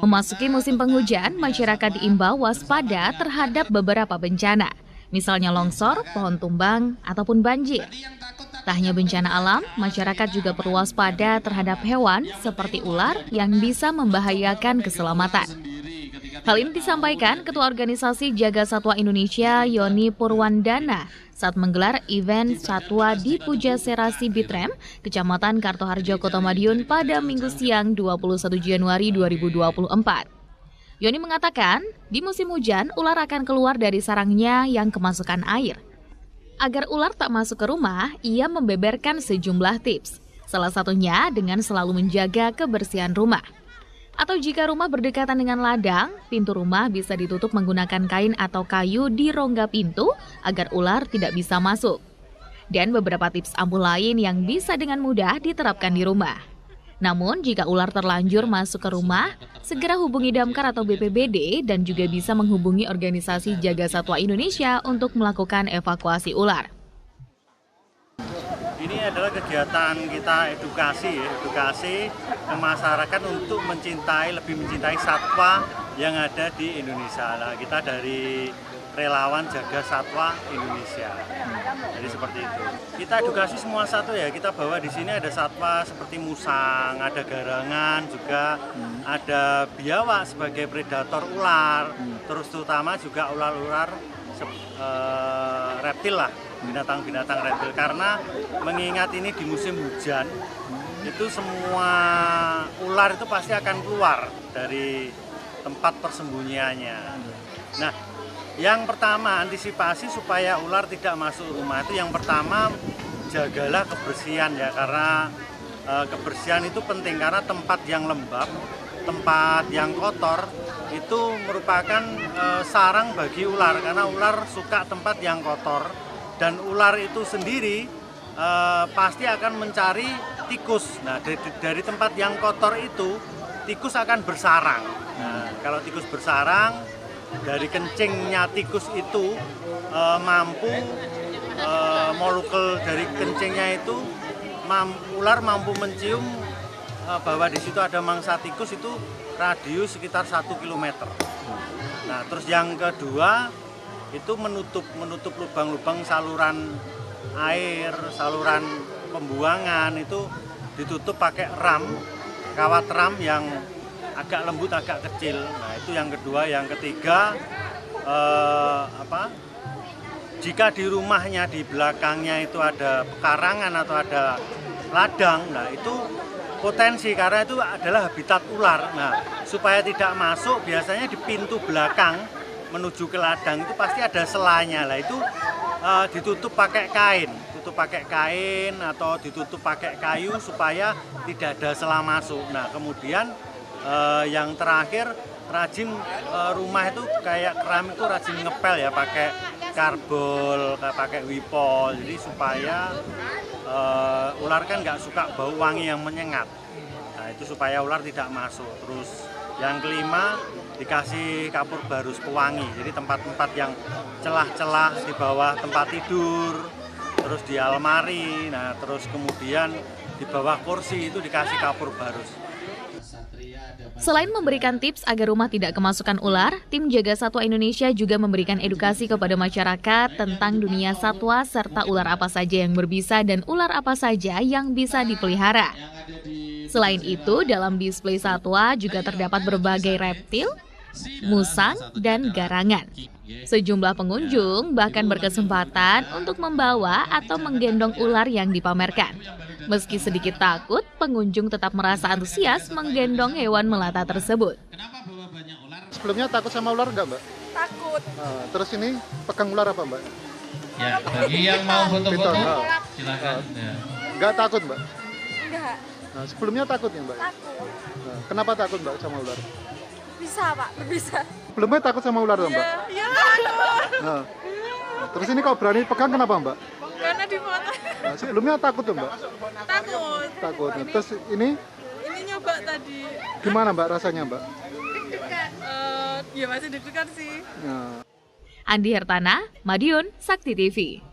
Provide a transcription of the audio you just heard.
Memasuki musim penghujan, masyarakat diimbau waspada terhadap beberapa bencana, misalnya longsor, pohon tumbang, ataupun banjir. Tak hanya bencana alam, masyarakat juga perlu waspada terhadap hewan seperti ular yang bisa membahayakan keselamatan. Hal ini disampaikan Ketua Organisasi Jaga Satwa Indonesia, Yoni Purwandana, saat menggelar event satwa di Puja Serasi Bitrem, Kecamatan Kartoharjo, Kota Madiun pada Minggu siang 21 Januari 2024. Yoni mengatakan, di musim hujan, ular akan keluar dari sarangnya yang kemasukan air. Agar ular tak masuk ke rumah, ia membeberkan sejumlah tips. Salah satunya dengan selalu menjaga kebersihan rumah. Atau jika rumah berdekatan dengan ladang, pintu rumah bisa ditutup menggunakan kain atau kayu di rongga pintu agar ular tidak bisa masuk. Dan beberapa tips ampuh lain yang bisa dengan mudah diterapkan di rumah. Namun, jika ular terlanjur masuk ke rumah, segera hubungi Damkar atau BPBD dan juga bisa menghubungi Organisasi Jaga Satwa Indonesia untuk melakukan evakuasi ular. Ini adalah kegiatan kita edukasi ke masyarakat untuk lebih mencintai satwa yang ada di Indonesia. Nah, kita dari relawan Jaga Satwa Indonesia. Jadi seperti itu. Kita edukasi semua satwa ya. Kita bawa di sini ada satwa seperti musang, ada garangan juga, ada biawak sebagai predator ular. Terus terutama juga ular-ular reptil lah, binatang-binatang reptil, karena mengingat ini di musim hujan itu semua ular itu pasti akan keluar dari tempat persembunyiannya. Nah, yang pertama antisipasi supaya ular tidak masuk rumah itu yang pertama jagalah kebersihan ya, karena kebersihan itu penting karena tempat yang lembab, tempat yang kotor itu merupakan sarang bagi ular, karena ular suka tempat yang kotor dan ular itu sendiri pasti akan mencari tikus. Nah, dari tempat yang kotor itu tikus akan bersarang. Nah, kalau tikus bersarang, dari kencingnya tikus itu mampu molekul dari kencingnya itu ular mampu mencium bahwa di situ ada mangsa tikus, itu radius sekitar 1 km. Nah, terus yang kedua itu menutup lubang-lubang saluran air, saluran pembuangan itu ditutup pakai kawat ram yang agak lembut, agak kecil. Nah, itu yang kedua. Yang ketiga, jika di rumahnya di belakangnya itu ada pekarangan atau ada ladang, nah itu potensi karena itu adalah habitat ular. Nah, supaya tidak masuk, biasanya di pintu belakang menuju ke ladang itu pasti ada selanya. Lah itu ditutup pakai kain atau ditutup pakai kayu supaya tidak ada sela masuk. Nah, kemudian yang terakhir, rajin rumah itu kayak keramik itu rajin ngepel ya, pakai karbol, pakai wipol, jadi supaya ular kan nggak suka bau wangi yang menyengat. Nah, itu supaya ular tidak masuk. Terus yang kelima, dikasih kapur barus pewangi, jadi tempat-tempat yang celah-celah di bawah tempat tidur, terus di almari, nah terus kemudian di bawah kursi itu dikasih kapur barus. Selain memberikan tips agar rumah tidak kemasukan ular, tim Jaga Satwa Indonesia juga memberikan edukasi kepada masyarakat tentang dunia satwa serta ular apa saja yang berbisa dan ular apa saja yang bisa dipelihara. Selain itu, dalam display satwa juga terdapat berbagai reptil, musang, dan garangan. Sejumlah pengunjung bahkan berkesempatan untuk membawa atau menggendong ular yang dipamerkan. Meski sedikit takut, pengunjung tetap merasa antusias menggendong hewan melata tersebut. Sebelumnya takut sama ular nggak, Mbak? Takut. Nah, terus ini pegang ular apa, Mbak? Ya, bagi yang mau foto-foto, silakan. Ya. Nggak takut, Mbak? Enggak. Nah, sebelumnya takut ya, Mbak? Takut. Nah, kenapa takut, Mbak, sama ular? Bisa, Pak. Bisa. Sebelumnya takut sama ular, Mbak? Iya. Nah, terus ini kok berani pegang kenapa, Mbak? Karena di foto. Nah, sebelumnya takut tuh, Mbak? Takut. Takut. Nah, terus ini Ini nyoba tadi. gimana, Mbak, rasanya, Mbak? Deg-degan. Ya masih deg-degan sih. Nah. Andi Hertana, Madiun, Sakti TV.